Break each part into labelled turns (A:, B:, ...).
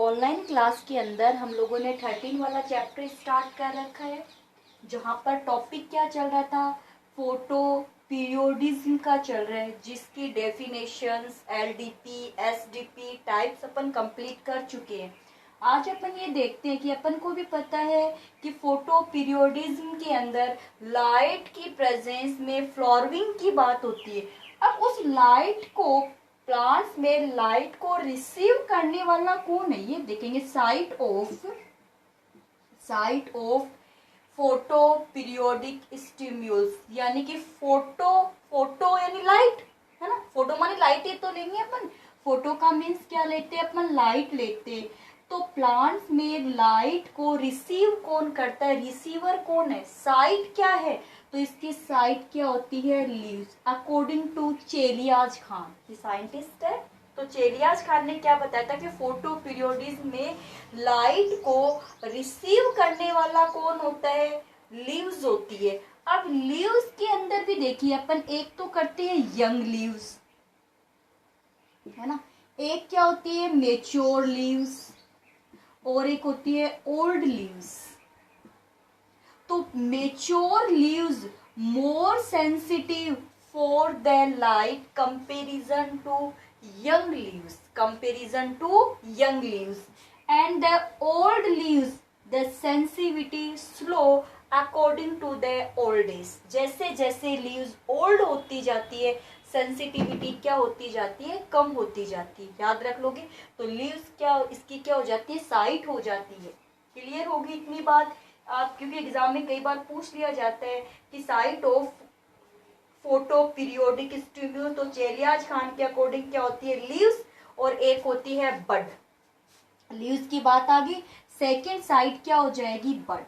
A: Online class के अंदर हम लोगों ने 13 वाला चैप्टर स्टार्ट कर रखा है, जहाँ पर टॉपिक क्या चल रहा था, फोटो पीरियोडिज्म का चल रहा है, जिसकी डेफिनेशंस एलडीपी एसडीपी टाइप्स अपन कंप्लीट कर चुके हैं। आज अपन ये देखते हैं कि अपन को भी पता है कि फोटो पीरियोडिज्म के अंदर लाइट की प्रेजेंस में फ्लोरिंग की बात होती है। अब उस लाइट को प्लांट्स में लाइट को रिसीव करने वाला कौन है, ये देखेंगे। साइट ऑफ फोटो पीरियोडिक स्टिम्यूल्स, यानी कि फोटो यानी लाइट है ना। फोटो माने लाइट ही तो लेंगे अपन। फोटो का मीन्स क्या लेते हैं अपन, लाइट लेते हैं। तो प्लांट्स में लाइट को रिसीव कौन करता है, रिसीवर कौन है, साइट क्या है। तो इसकी साइट क्या होती है, लीव्स। अकॉर्डिंग टू चेलियाज खान, ये साइंटिस्ट है। तो चेलियाज खान ने क्या बताया था कि फोटो पीरियोडिज्म में लाइट को रिसीव करने वाला कौन होता है, लीव्स होती है। अब लीव्स के अंदर भी देखिए अपन, एक तो करते हैं यंग लीव्स है ना, एक क्या होती है मेच्योर लीव्स, और एक होती है ओल्ड लीव्स। तो mature leaves more sensitive for the light comparison to young leaves and the old leaves the sensitivity slow according to the old age। जैसे जैसे लीव्स ओल्ड होती जाती है सेंसिटिविटी क्या होती जाती है, कम होती जाती है। याद रख लोगे। तो लीव्स क्या, इसकी क्या हो जाती है, साइट हो जाती है। क्लियर होगी इतनी बात आप, क्योंकि एग्जाम में कई बार पूछ लिया जाता है कि साइट ऑफ फोटो पीरियोडिक स्टिम्यूल। तो चेलियाज खान के अकॉर्डिंग क्या होती है, लीव्स, और एक होती है बड। लीव्स की बात आ गई। सेकेंड साइड क्या हो जाएगी, बड।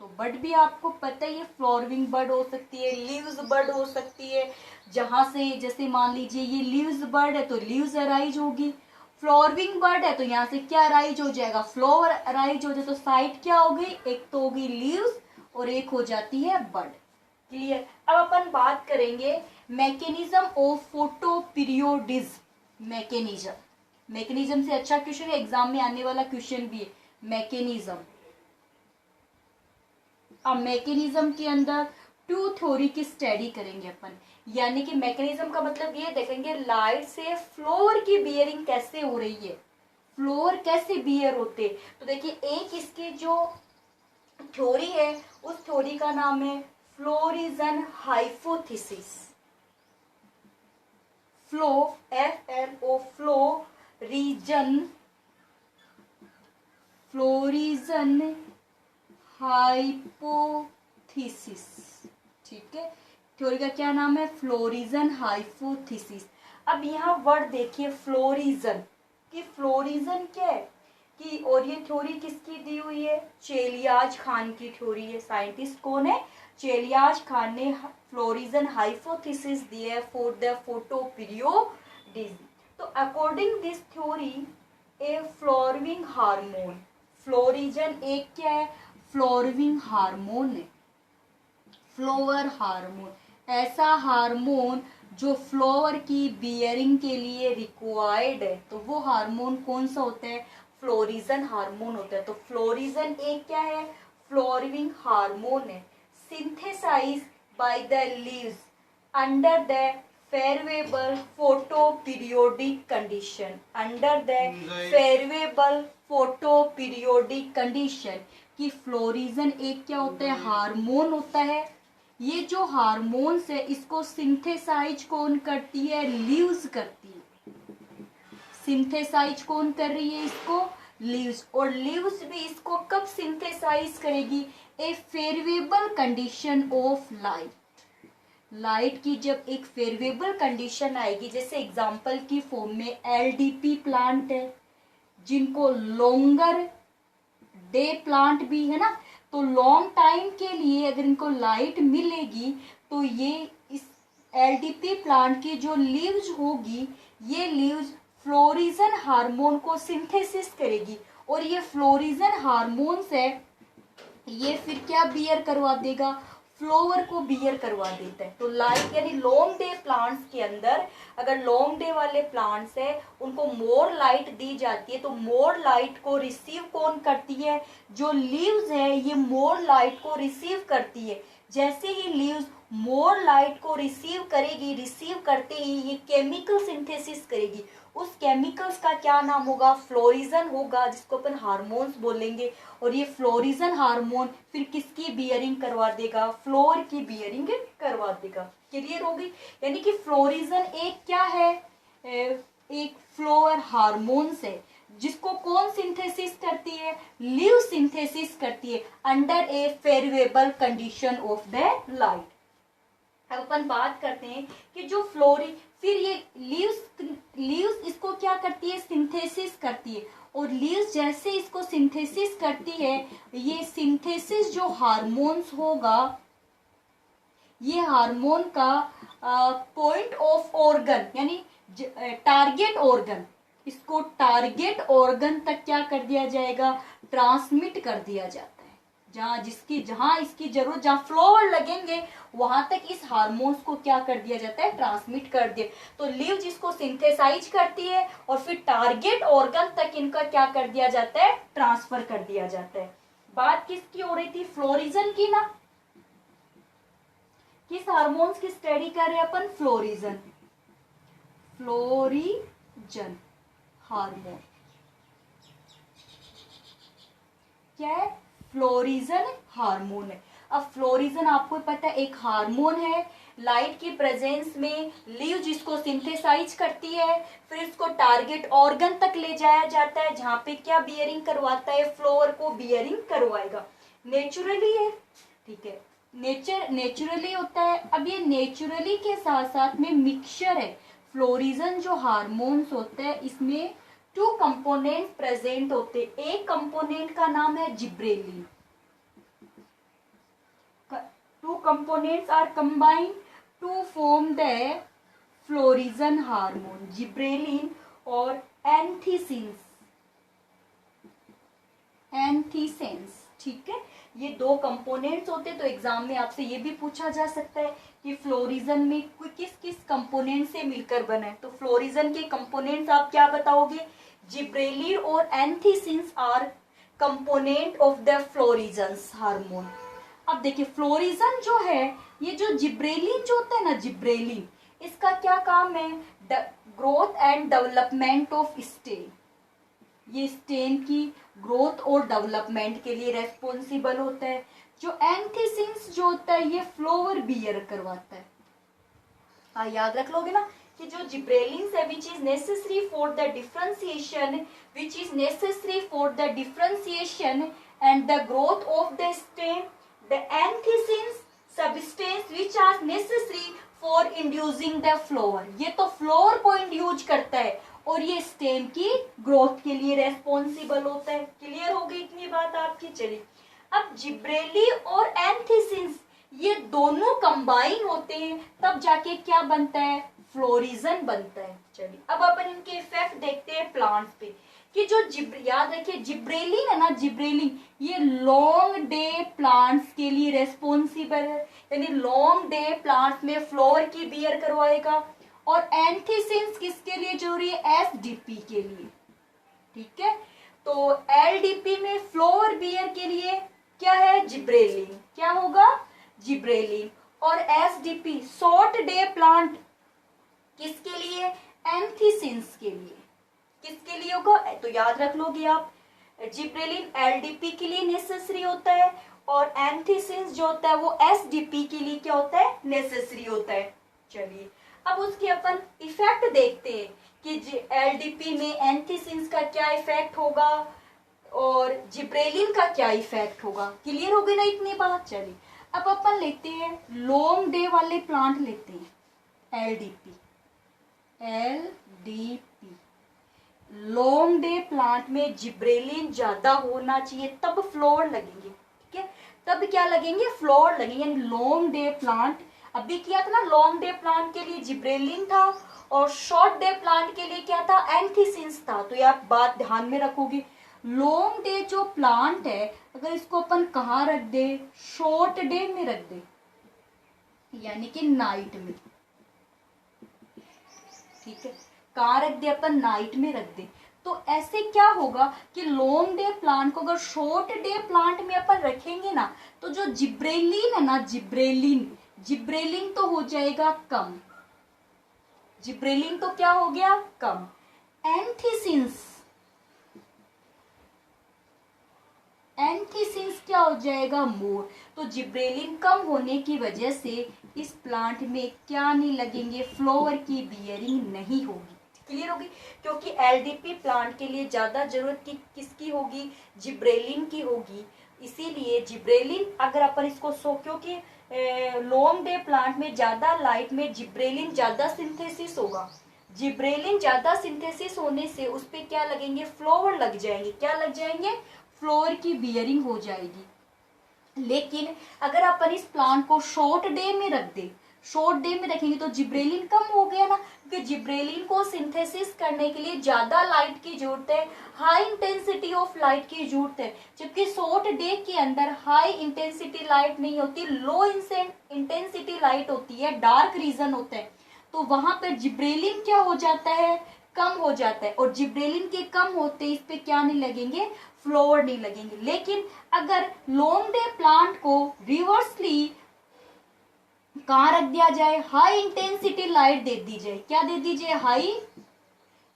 A: तो बड भी आपको पता ही है, फ्लोरिंग बड हो सकती है, लीव्स बड हो सकती है। जहां से जैसे मान लीजिए ये लीव्स बड है तो लीव्स अराइज होगी, फ्लोरिंग बड है तो यहाँ से क्या अराइज हो जाएगा, फ्लोवर अराइज हो जाए। तो साइड क्या हो गई, एक तो होगी लीव्स और एक हो जाती है बड। क्लियर। अब अपन बात करेंगे mechanism of photo periodism. Mechanism से अच्छा क्वेश्चन है, एग्जाम में आने वाला क्वेश्चन भी है मैकेनिज्म। अब मैकेनिज्म के अंदर टू थ्योरी की स्टडी करेंगे अपन, यानी कि मैकेनिज्म का मतलब ये देखेंगे लाइट से फ्लोर की बियरिंग कैसे हो रही है, फ्लोर कैसे बियर होते। तो देखिए एक इसकी जो थ्योरी है उस थ्योरी का नाम है फ्लोरिजन हाइपोथेसिस। Florigen hypothesis. ठीक है, थ्योरी का क्या नाम है, फ्लोरिजन हाइपोथेसिस। अब यहाँ वर्ड देखिए फ्लोरिजन, कि फ्लोरिजन क्या है कि, और ये थ्योरी किसकी दी हुई है, चेलियाज खान की थ्योरी है। साइंटिस्ट कौन है, चेलियाज खान ने फ्लोरिजन हाइपोथेसिस दी है फॉर द फोटो पीरियोडिज्म। तो according this theory A flooring hormone, florigen एक क्या है, फ्लोरिंग हार्मोन है, फ्लोवर हार्मोन, ऐसा हार्मोन जो फ्लोवर की बियरिंग के लिए रिक्वायर्ड है। तो वो हार्मोन कौन सा होता है, फ्लोरिजन हार्मोन होता है। तो फ्लोरिजन एक क्या है, फ्लोरिंग हार्मोन है, synthesize by the leaves under the favourable photo periodic condition, under the favourable photo periodic condition. कि फ्लोरिजन एक क्या होता है, हार्मोन होता है। ये जो हार्मोन्स है इसको सिंथेसाइज कौन करती है, लीव्स करती है। सिंथेसाइज कौन कर रही है इसको, लीव्स। और लीव्स भी इसको कब सिंथेसाइज करेगी, a favourable condition of light. Light की जब एक फेवरेबल कंडीशन आएगी, जैसे एग्जांपल की फॉर्म में एलडीपी प्लांट है, जिनको लॉन्गर डे प्लांट भी है ना, तो लॉन्ग टाइम के लिए अगर इनको लाइट मिलेगी तो ये इस एलडीपी प्लांट की जो लीव्स होगी, ये लीव्स फ्लोरिजन हार्मोन को सिंथेसिस करेगी। और ये फ्लोरिजन हार्मोन से ये फिर क्या बियर करवा देगा, फ्लावर को बियर करवा देता है। तो लाइट यानी लॉन्ग डे प्लांट्स के अंदर अगर लॉन्ग डे वाले प्लांट्स है उनको मोर लाइट दी जाती है, तो मोर लाइट को रिसीव कौन करती है, जो लीव्स है ये मोर लाइट को रिसीव करती है। जैसे ही लीव्स मोर लाइट को रिसीव करेगी, रिसीव करते ही ये केमिकल सिंथेसिस करेगी। उस केमिकल्स का क्या नाम होगा, फ्लोरिजन होगा, जिसको अपन हार्मोन्स बोलेंगे। और ये फ्लोरिजन हार्मोन फिर किसकी बियरिंग करवा देगा, फ्लोर की बियरिंग करवा देगा। क्लियर होगी। यानी कि फ्लोरिजन एक क्या है, एक फ्लोर हार्मोन्स है जिसको कौन सिंथेसिस करती है, लीव सिंथेसिस करती है under A favourable condition of the light. अब अपन बात करते हैं कि जो फिर ये लीव्स इसको क्या करती है, सिंथेसिस करती है। और लीव्स जैसे इसको सिंथेसिस करती है, ये सिंथेसिस जो हार्मोन्स होगा, ये हार्मोन का पॉइंट ऑफ ऑर्गन यानी टारगेट ऑर्गन, इसको टारगेट ऑर्गन तक क्या कर दिया जाएगा, ट्रांसमिट कर दिया जाता है। जहां इसकी जरूरत, जहां फ्लावर लगेंगे वहां तक इस हार्मोन्स को क्या कर दिया जाता है, ट्रांसमिट कर दिया। तो लीव जिसको सिंथेसाइज करती है और फिर टारगेट ऑर्गन तक इनका क्या कर दिया जाता है, ट्रांसफर कर दिया जाता है। बात किसकी हो रही थी, फ्लोरिजन की ना। किस हार्मोन्स की स्टडी कर रहे हैं अपन, फ्लोरिजन हार्मोन। क्या है, फ्लोरिजन हार्मोन है। अब फ्लोरिजन आपको पता है एक हार्मोन है, लाइट की प्रेजेंस में लीव जिसको सिंथेसाइज करती है, फिर इसको टारगेट ऑर्गन तक ले जाया जाता है जहां पे क्या बियरिंग करवाता है, फ्लावर को बियरिंग करवाएगा। नेचुरली है, ठीक है, नेचुरली होता है। अब ये नेचुरली के साथ साथ में मिक्सचर है। फ्लोरिजन जो हार्मोन्स होते हैं इसमें 2 कंपोनेंट प्रेजेंट होते। एक कंपोनेंट का नाम है gibberellin. 2 components are combined to form the florigen hormone, gibberellin और एंथीसेंस। ठीक है, ये 2 कंपोनेंट्स होते। तो एग्जाम में आपसे ये भी पूछा जा सकता है कि फ्लोरिजन में किस किस कंपोनेंट से मिलकर बना है। तो फ्लोरिजन के कंपोनेंट्स आप क्या बताओगे, जिब्रेलिन और anthesins are component of the florigen hormone. अब देखिए फ्लोरिजन जो है, ये जो जिब्रेलिन जो होता है ना, जिब्रेलिन इसका क्या काम है, growth and development of stem. ये स्टेम की ग्रोथ और डेवलपमेंट के लिए रेस्पॉन्सिबल होता है। जो एंथीसेंस जो होता है ये फ्लावर बियर करवाता है। याद रख लोगे ना कि जो जिब्रेलिन है which is necessary for the differentiation and the growth of the stem, the anthesins substance which are necessary for inducing the flower. ये तो फ्लावर को इंड्यूस करता है और ये स्टेम की ग्रोथ के लिए रेस्पॉन्सिबल होता है। क्लियर हो गई इतनी बात आपकी। चलिए, अब जिब्रेलिन और एंथीसेंस ये दोनों कंबाइन होते हैं तब जाके क्या बनता है, फ्लोरिजन बनता है। चलिए, अब अपन इनके इफेक्ट देखते हैं प्लांट्स पे कि जो याद रखिए जिब्रेलिन है ना, जिब्रेलिन ये लॉन्ग डे प्लांट्स के लिए रेस्पॉन्सिबल है, यानी लॉन्ग डे प्लांट्स में फ्लावर की बियर करवाएगा। और एंथीसेंस किसके लिए जरूरी है, एसडीपी के लिए। ठीक है, तो एलडीपी में फ्लावर बियर के लिए क्या है, जिब्रेलिन। क्या होगा, जिब्रेलिन। और एसडीपी शॉर्ट डे प्लांट किसके लिए, एंथीसेंस के लिए। किसके लिए होगा, तो याद रख लोगे आप, जिब्रेलिन एलडीपी के लिए नेसेसरी होता है और एंथीसेंस जो होता है वो एसडीपी के लिए क्या होता है, नेसेसरी होता है। चलिए, अब उसके अपन इफेक्ट देखते हैं कि एलडीपी में एंथीसेंस का क्या इफेक्ट होगा और जिब्रेलिन का क्या इफेक्ट होगा। क्लियर हो गई ना इतनी बात। चलिए, अब अपन लेते हैं लॉन्ग डे वाले प्लांट लेते हैं, एलडीपी। लॉन्ग डे प्लांट में जिब्रेलिन ज्यादा होना चाहिए तब फ्लावर लगेंगे। ठीक है, तब क्या लगेंगे, फ्लावर लगेंगे। यानी लॉन्ग डे प्लांट अभी किया था ना, लॉन्ग डे प्लांट के लिए जिब्रेलिन था और शॉर्ट डे प्लांट के लिए क्या था, एंथीसेंस था। तो ये आप बात ध्यान में रखोगे। लॉन्ग डे जो प्लांट है अगर इसको अपन कहाँ रख दे, शॉर्ट डे में रख दे, यानी कि नाइट में, ठीक है। कहाँ रख दे अपन, नाइट में रख दे। तो ऐसे क्या होगा कि लॉन्ग डे प्लांट को अगर शॉर्ट डे प्लांट में अपन रखेंगे ना, तो जो जिब्रेलिन है ना, जिब्रेलिन तो हो जाएगा कम, जिब्रेलिन तो क्या हो गया, कम। एंथीसिंस क्या हो जाएगा, मोर। तो जिब्रेलिन कम होने की वजह से इस प्लांट में क्या नहीं लगेंगे, फ्लावर की बियरिंग नहीं होगी। क्लियर होगी, क्योंकि एलडीपी प्लांट के लिए ज्यादा जरूरत किसकी होगी, जिब्रेलिन की होगी। इसीलिए जिब्रेलिन अगर अपन इसको क्योंकि लॉन्ग डे प्लांट में ज्यादा लाइट में जिब्रेलिन ज्यादा सिंथेसिस होगा, जिब्रेलिन ज्यादा सिंथेसिस होने से उस पर क्या लगेंगे, फ्लावर लग जाएंगे। क्या लग जाएंगे, फ्लोर की बियरिंग हो जाएगी। लेकिन अगर अपन इस प्लांट को शॉर्ट डे में रख दे, शॉर्ट डे में रखेंगे तो जिब्रेलिन कम हो गया ना, क्योंकि जिब्रेलिन को सिंथेसिस करने के लिए ज्यादा लाइट की जरूरत है, हाई इंटेंसिटी ऑफ लाइट की जरूरत है। जबकि शॉर्ट डे के अंदर हाई इंटेंसिटी लाइट नहीं होती, लो इंटेंसिटी लाइट होती है, डार्क रीजन होता है। तो वहां पर जिब्रेलिन क्या हो जाता है, कम हो जाता है। और जिब्रेलिन के कम होते इस पे क्या नहीं लगेंगे, फ्लावर नहीं लगेंगे। लेकिन अगर लॉन्ग डे प्लांट को रिवर्सली कहाँ रख दिया जाए, हाई इंटेंसिटी लाइट दे दी जाए, क्या दे दी जाए, हाई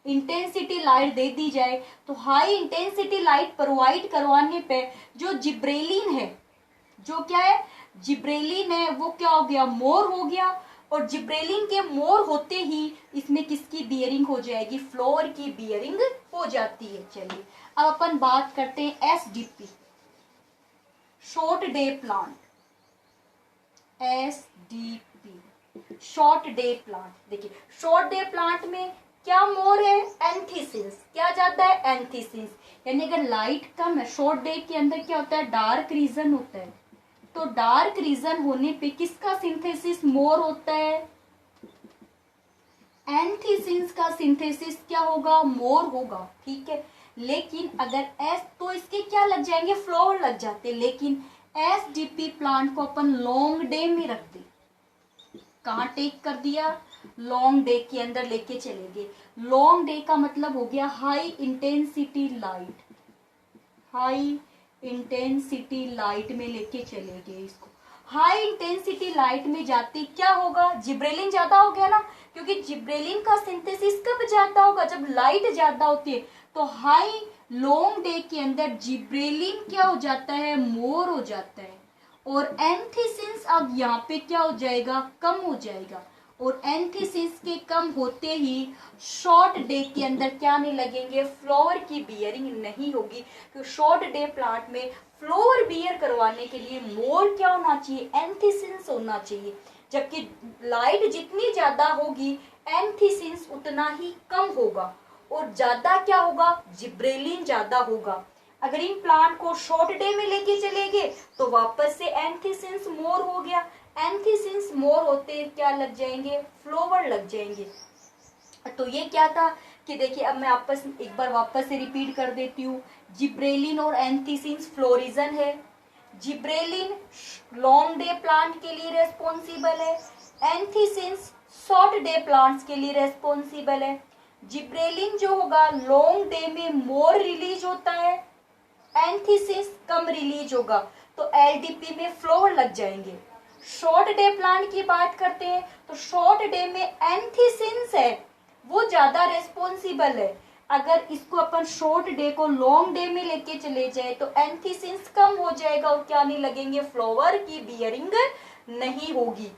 A: इंटेंसिटी लाइट दे दी जाए, तो हाई इंटेंसिटी लाइट प्रोवाइड करवाने पे जो जिब्रेलिन है, जो क्या है, जिब्रेलिन है, वो क्या हो गया, मोर हो गया। और जिब्रेलिन के मोर होते ही इसमें किसकी बियरिंग हो जाएगी, फ्लावर की बियरिंग हो जाती है। चलिए अब अपन बात करते हैं SDP, short day plant, SDP short day plant. देखिए शॉर्ट डे प्लांट में क्या मोर है, एंथीसिंस। क्या जाता है, एंथीसिंस। यानी अगर लाइट कम है, शॉर्ट डे के अंदर क्या होता है, डार्क रीजन होता है। तो डार्क रीजन होने पे किसका सिंथेसिस मोर होता है, एंथीसिंस का सिंथेसिस क्या होगा, मोर होगा, ठीक है। लेकिन अगर एस तो इसके क्या लग जाएंगे, फ्लावर लग जाते। लेकिन एसडीपी प्लांट को अपन लॉन्ग डे में रख दे, कहाँ टेक कर दिया, लॉन्ग डे के अंदर लेके चले गए। लॉन्ग डे का मतलब हो गया high intensity light, high intensity light में लेके चले गए इसको। हाई इंटेंसिटी लाइट में जाते क्या होगा, जिब्रेलिन ज्यादा हो गया ना, क्योंकि जिब्रेलिन का सिंथेसिस कब ज्यादा होगा, जब लाइट ज्यादा होती है। तो हाई लॉन्ग डे के अंदर जिब्रेलिन क्या हो जाता है, मोर हो जाता है। और एंथीसिंस अब यहाँ पे क्या हो जाएगा, कम हो जाएगा। और एंथीसिस के कम होते ही शॉर्ट डे के अंदर क्या नहीं लगेंगे, फ्लावर की बियरिंग नहीं होगी। तो शॉर्ट डे प्लांट में फ्लावर बियर करवाने के लिए मोर क्या होना चाहिए, एंथीसिस होना चाहिए। जबकि लाइट जितनी ज्यादा होगी एंथीसिस उतना ही कम होगा। और ज्यादा क्या होगा, जिब्रेलिन ज्यादा होगा। अगर इन प्लांट को शॉर्ट डे में लेके चले गए तो वापस से एंथीसिस मोर हो गया। एंथीसिस मोर होते क्या लग जाएंगे, फ्लावर लग जाएंगे। तो ये क्या था कि देखिए अब मैं आपस एक बार वापस से रिपीट कर देती हूँ। जिब्रेलिन और एंथीसिस फ्लोरिजन है। जिब्रेलिन लॉन्ग डे प्लांट के लिए रेस्पॉन्सिबल है, एंथीसिस शॉर्ट डे प्लांट्स के लिए रेस्पॉन्सिबल है। जिब्रेलिन जो होगा लॉन्ग डे में मोर रिलीज होता है, एंथीसिस कम रिलीज होगा। तो एलडीपी में फ्लावर लग जाएंगे। शॉर्ट डे प्लांट की बात करते हैं तो शॉर्ट डे में एंथीसिस है, वो ज्यादा रेस्पॉन्सिबल है। अगर इसको अपन शॉर्ट डे को लॉन्ग डे में लेके चले जाए तो एंथीसिस कम हो जाएगा और क्या नहीं लगेंगे, फ्लावर की बियरिंग नहीं होगी।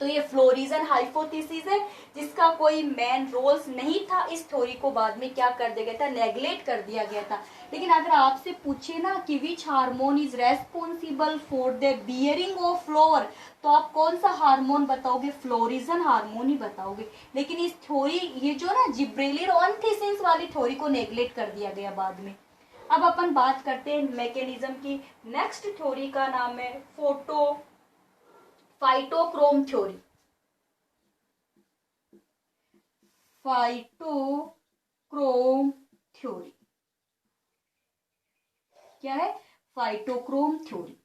A: तो ये फ्लोरिजन हाइपोथेसिस है जिसका कोई मेन रोल्स नहीं था। इस थ्योरी को बाद में क्या कर दिया गया था, नेग्लेक्ट कर दिया गया था। लेकिन अगर आपसे पूछे ना कि which hormone is responsible for the bearing of flower, तो आप कौन सा हार्मोन बताओगे, फ्लोरिजन हार्मोन ही बताओगे। लेकिन इस थ्योरी ये जो ना जिब्रेलिन और एंथीसिस वाली थ्योरी को नेग्लेक्ट कर दिया गया बाद में। अब अपन बात करते हैं मैकेनिज्म की। नेक्स्ट थ्योरी का नाम है फाइटोक्रोम थ्योरी। फाइटोक्रोम थ्योरी क्या है, फाइटोक्रोम थ्योरी।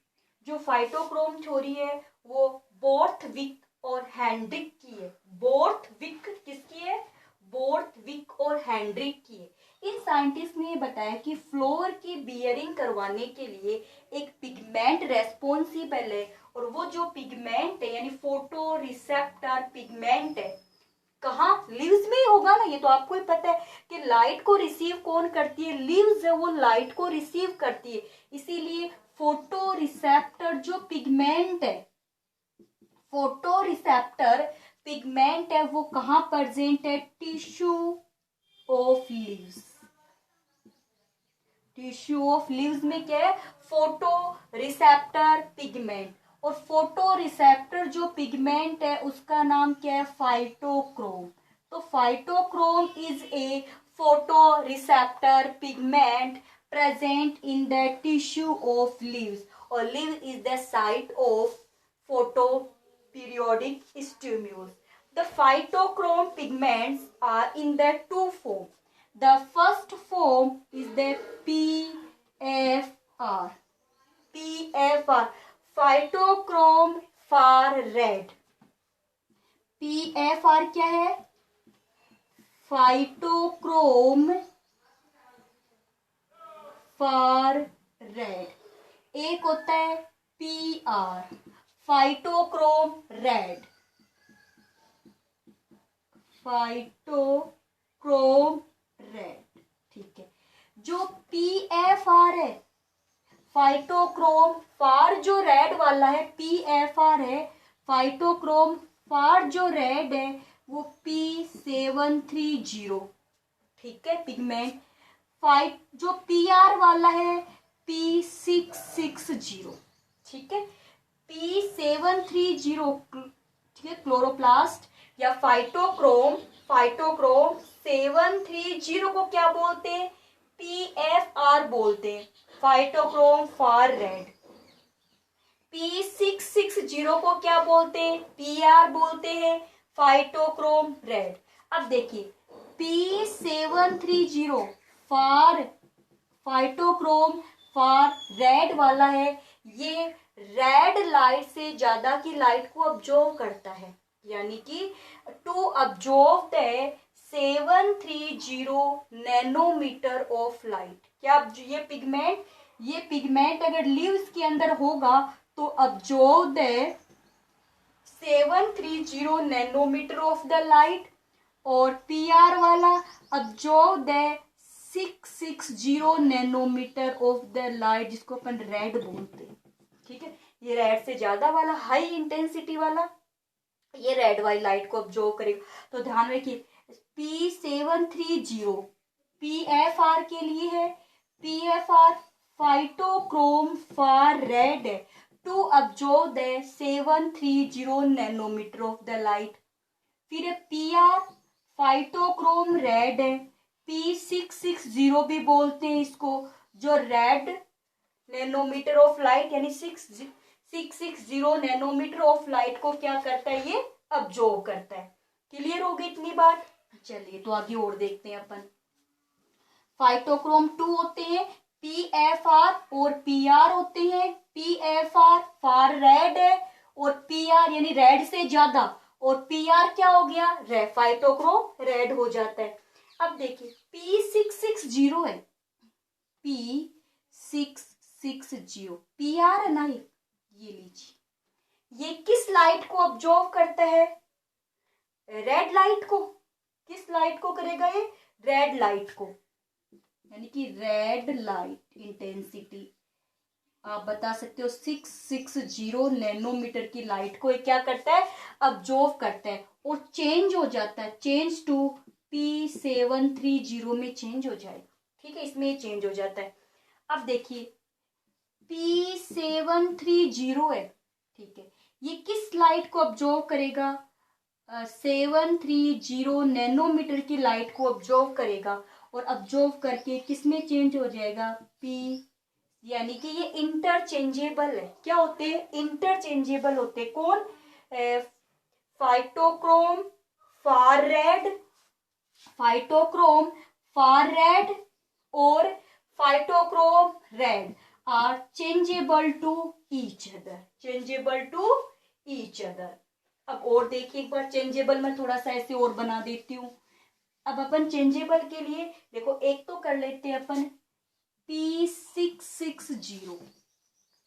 A: जो फाइटोक्रोम थ्योरी है वो बोर्थविक और हेनड्रिक की है। बोर्थविक किसकी है? बोर्थविक और हेनड्रिक की है। इन साइंटिस्ट ने बताया कि फ्लोर की बियरिंग करवाने के लिए एक पिगमेंट रेस्पॉन्सिबल है, और वो जो पिगमेंट है यानी फोटो रिसेप्टर पिगमेंट है, कहाँ? लीव्स में ही होगा ना, ये तो आपको ही पता है कि लाइट को रिसीव कौन करती है? लीव्स है, वो लाइट को रिसीव करती है। इसीलिए फोटो रिसेप्टर जो पिगमेंट है, फोटो रिसेप्टर पिगमेंट है, वो कहाँ प्रेजेंट है? Tissue of leaves. Tissue of leaves में क्या है? Photo receptor pigment. और फोटो रिसेप्टर जो पिगमेंट है उसका नाम क्या है? फाइटोक्रोम। तो phytochrome is a photo receptor pigment present in the tissue of leaves, or leaf is the site of photoperiodic stimulus. The phytochrome pigments are in the two forms. The first form is the PFR. PFR, phytochrome far red. PFR क्या है? Phytochrome far red. एक होता है PR, phytochrome red. Phytochrome red, ठीक है। जो PFR है, phytochrome फार जो रेड वाला है, PFR है। फाइटोक्रोम फार जो रेड है वो P730, ठीक है, पिगमेंट। जो PR वाला है P660, ठीक है। P730, ठीक है, क्लोरोप्लास्ट या फाइटोक्रोम 730 को क्या बोलते हैं? PFR बोलते हैं, फाइटोक्रोम फार रेड। P660 को क्या बोलते हैं? PR बोलते हैं, फाइटोक्रोम रेड। अब देखिए P730 फाइटोक्रोम फार रेड वाला है, ये रेड लाइट से ज्यादा की लाइट को ऑब्जर्व करता है, यानी कि to observe the 730 nanometre of light. क्या ये पिगमेंट अगर लीव्स के अंदर होगा तो observe the 730 nanometre of the light, और PR वाला observe the 660 nanometre of the light, जिसको अपन रेड बोलते हैं, ठीक है। ये रेड से ज्यादा वाला, हाई इंटेंसिटी वाला, ये रेड वाली लाइट को ऑब्जर्व करेगा। तो ध्यान रखिए P730 PFR के लिए है। PFR फाइटोक्रोम फार रेड है, to observe the 730 nanometre of the light. फिर PR फाइटोक्रोम रेड है, P660 भी बोलते हैं इसको, जो रेड नैनोमीटर ऑफ लाइट यानी 660 नैनोमीटर ऑफ लाइट को क्या करता है? ये ऑब्जर्व करता है। क्लियर हो गई इतनी बात? चलिए तो आगे और देखते हैं अपन। फाइटोक्रोम 2 होते हैं, PFR और PR होते हैं। PFR फार रेड है और PR यानी रेड से ज्यादा, और PR क्या हो गया? फाइटोक्रोम रेड हो जाता है। अब देखिए P660 है, P660 PR है ना, ये लीजिए, ये किस लाइट को ऑब्जर्व करता है? रेड लाइट को। किस लाइट को करेगा ये? रेड लाइट को, यानी कि रेड लाइट इंटेंसिटी आप बता सकते हो 660 नैनोमीटर की लाइट को क्या करता है? ऑब्जर्व करता है, और चेंज हो जाता है, चेंज टू P730 में चेंज हो जाएगा, ठीक है, इसमें चेंज हो जाता है। अब देखिए P730 है, ठीक है, ये किस लाइट को ऑब्जर्व करेगा? 730 नैनोमीटर की लाइट को ऑब्जर्व करेगा, और ऑब्जर्व करके किस में चेंज हो जाएगा? P, यानी कि ये इंटरचेंजेबल है। क्या होते हैं? इंटरचेंजेबल होते हैं। कौन? Phytochrome far red, phytochrome far red और phytochrome red are changeable to each other, changeable to each other. अब और देखिए एक बार, चेंजेबल में थोड़ा सा ऐसे और बना देती हूँ। अब अपन चेंजेबल के लिए देखो, एक तो कर लेते हैं अपन P660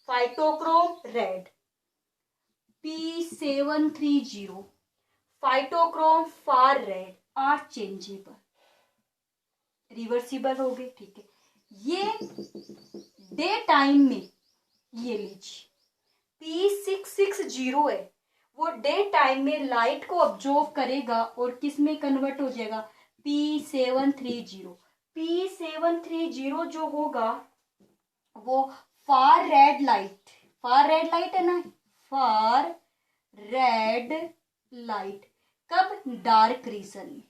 A: phytochrome red, P730 phytochrome far red are changeable, reversible हो गए, ठीक है। ये डे टाइम में, ये लीजिए P660 है, वो डे टाइम में लाइट को ऑब्जॉर्व करेगा और किस में कन्वर्ट हो जाएगा, P730। P730 जो होगा वो फार रेड लाइट है ना, फार रेड लाइट कब, डार्क रीजन में,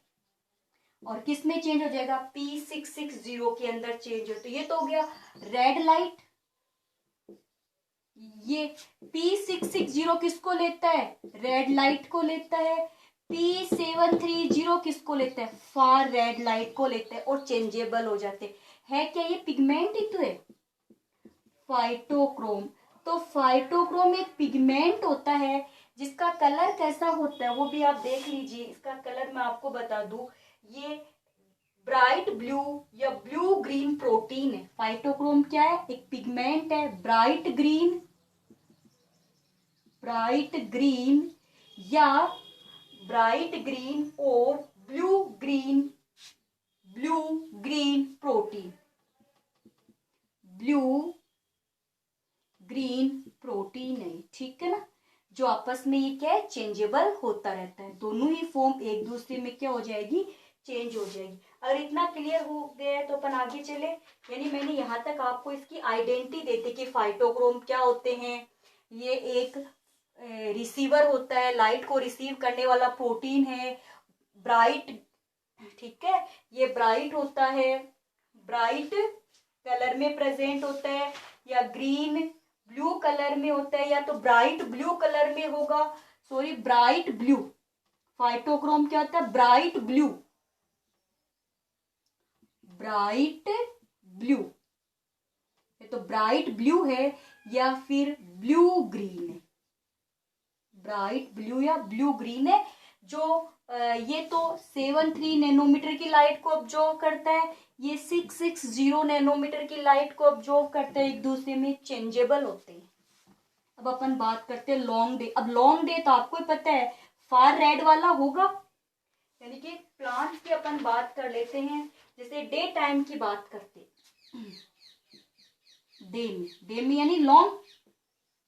A: और किस में चेंज हो जाएगा, P660 के अंदर चेंज हो। तो ये तो हो गया रेड लाइट। ये P660 किसको लेता है, रेड लाइट को लेता है। P730 किसको लेता है, फार रेड लाइट को लेता है, और चेंजेबल हो जाते हैं। क्या ये पिगमेंट ही तो है, फाइटोक्रोम। तो फाइटोक्रोम एक पिगमेंट होता है जिसका कलर कैसा होता है वो भी आप देख लीजिए। इसका कलर मैं आपको बता दूं, ये ब्राइट ब्लू या ब्लू ग्रीन प्रोटीन है। फाइटोक्रोम क्या है, एक पिगमेंट है, ब्राइट ग्रीन या ब्राइट ग्रीन और blue green protein, blue green protein है, ठीक है ना, जो आपस में ये क्या है, चेंजेबल होता रहता है। दोनों ही फॉर्म एक दूसरे में क्या हो जाएगी, चेंज हो जाएगी। अगर इतना क्लियर हो गया तो अपन आगे चले। यानी मैंने यहाँ तक आपको इसकी आइडेंटिटी देते कि फाइटोक्रोम क्या होते हैं। ये एक रिसीवर होता है, लाइट को रिसीव करने वाला प्रोटीन है, ब्राइट, ठीक है, ये ब्राइट होता है, ब्राइट कलर में प्रेजेंट होता है, या ग्रीन ब्लू कलर में होता है, या तो ब्राइट ब्लू कलर में होगा, सॉरी ब्राइट ब्लू। फाइटोक्रोम क्या होता है, ब्राइट ब्लू, ये तो ब्राइट ब्लू है या फिर ब्लू ग्रीन है, ब्राइट ब्लू या ब्लू ग्रीन है। जो ये तो 73 नैनोमीटर की लाइट को ऑब्जॉर्व करता है, ये 660 नैनोमीटर की लाइट को ऑब्जॉर्व करते हैं, एक दूसरे में चेंजेबल होते हैं। अब अपन बात करते हैं लॉन्ग डे। अब लॉन्ग डे तो आपको ही पता है फार रेड वाला होगा, यानी कि प्लांट की अपन बात कर लेते हैं। जैसे डे टाइम की बात करते हैं, डे में यानी लॉन्ग,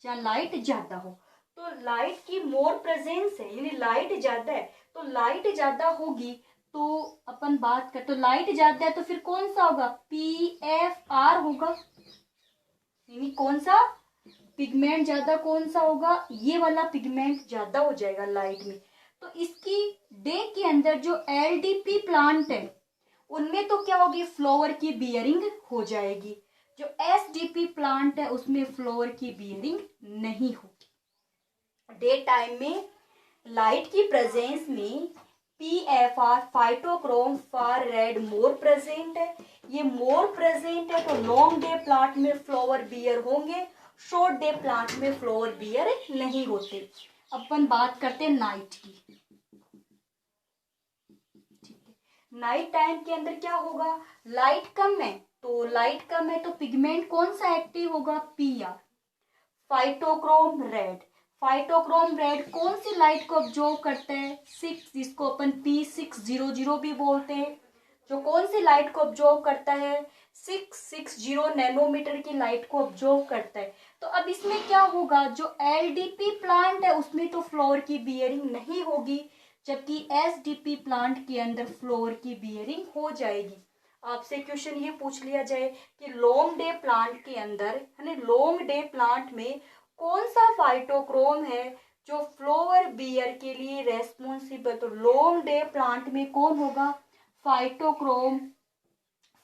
A: जहाँ लाइट ज्यादा हो, तो लाइट की मोर प्रेजेंस है, यानी लाइट ज्यादा है, तो लाइट ज्यादा होगी तो अपन बात करते, तो लाइट ज्यादा है तो फिर कौन सा होगा, PFR होगा, यानी कौन सा पिगमेंट ज्यादा, कौन सा होगा, ये वाला पिगमेंट ज्यादा हो जाएगा लाइट में। तो इसकी डे के अंदर जो LDP प्लांट है उनमें तो क्या होगी, फ्लावर की बियरिंग हो जाएगी। जो SDP प्लांट है उसमें फ्लावर की बियरिंग नहीं होगी। डे टाइम में लाइट की प्रेजेंस में PFR फाइटोक्रोम फार रेड मोर प्रेजेंट है, ये मोर प्रेजेंट है, तो लॉन्ग डे प्लांट में फ्लावर बियर होंगे, शॉर्ट डे प्लांट में फ्लावर बियर नहीं होते। अपन बात करते हैं नाइट की, ठीक है। नाइट टाइम के अंदर क्या होगा, लाइट कम है, तो पिगमेंट कौन सा एक्टिव होगा, PR, फाइटोक्रोम रेड कौन सी लाइट को ऑब्जॉर्व करता है, 6, जिसको अपन P600 भी बोलते हैं, जो कौन सी लाइट को ऑब्जॉर्व करता है, 660 नैनोमीटर की लाइट को ऑब्जॉर्व करता है। तो अब इसमें क्या होगा, जो LDP प्लांट है उसमें तो फ्लावर की बियरिंग नहीं होगी, जबकि SDP प्लांट के अंदर फ्लावर की बियरिंग हो जाएगी। आपसे क्वेश्चन ये पूछ लिया जाए कि लॉन्ग डे प्लांट के अंदर, यानी लॉन्ग डे प्लांट में कौन सा फाइटोक्रोम है जो फ्लावर बियर के लिए रेस्पॉन्सिबल, तो लॉन्ग डे प्लांट में कौन होगा, फाइटोक्रोम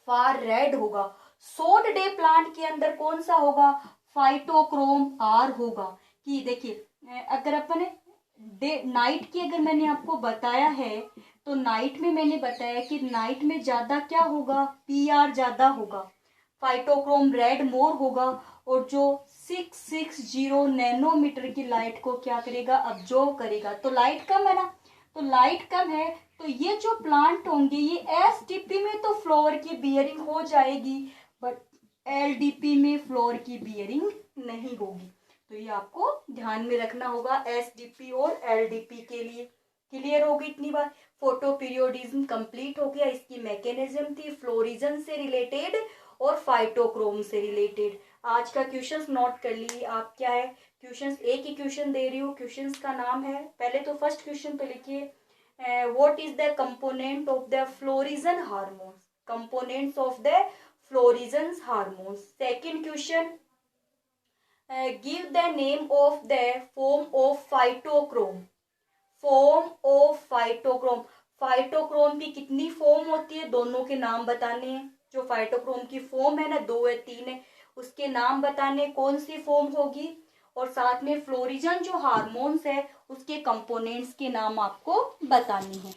A: फार रेड होगा। शॉर्ट डे प्लांट के अंदर कौन सा होगा, फाइटोक्रोम R होगा। कि देखिए अगर अपन डे नाइट की अगर मैंने आपको बताया है, तो नाइट में मैंने बताया कि नाइट में ज्यादा क्या होगा, PR ज्यादा होगा, फाइटोक्रोम रेड मोर होगा और जो 660 नैनोमीटर की लाइट को क्या करेगा, अब्जॉर्व करेगा। तो लाइट कम है ना, तो लाइट कम है तो ये जो प्लांट होंगे ये एसडीपी में तो फ्लावर की बियरिंग हो जाएगी, बट एलडीपी में फ्लावर की बियरिंग नहीं होगी। तो ये आपको ध्यान में रखना होगा एसडीपी और एलडीपी के लिए। क्लियर होगी इतनी बात। फोटो पीरियोडिज्म कंप्लीट हो गया। इसकी मैकेनिज्म थी फ्लोरिजन से रिलेटेड और फाइटोक्रोम से रिलेटेड। आज का क्वेश्चंस नोट कर लीजिए आप। क्या है क्वेश्चंस, एक ही क्वेश्चन दे रही हूँ। क्वेश्चंस का नाम है, पहले तो फर्स्ट क्वेश्चन पे लिखिए what is the component of the florigen hormones, components of the florigen hormones. Second question give the name of the form of phytochrome, form of phytochrome. Phytochrome की कितनी फॉर्म होती है, दोनों के नाम बताने हैं। जो फाइटोक्रोम की फॉर्म है ना, 2 है 3 है, उसके नाम बताने कौन सी फॉर्म होगी, और साथ में फ्लोरिजन जो हार्मोन्स है उसके कंपोनेंट्स के नाम आपको बताने हैं।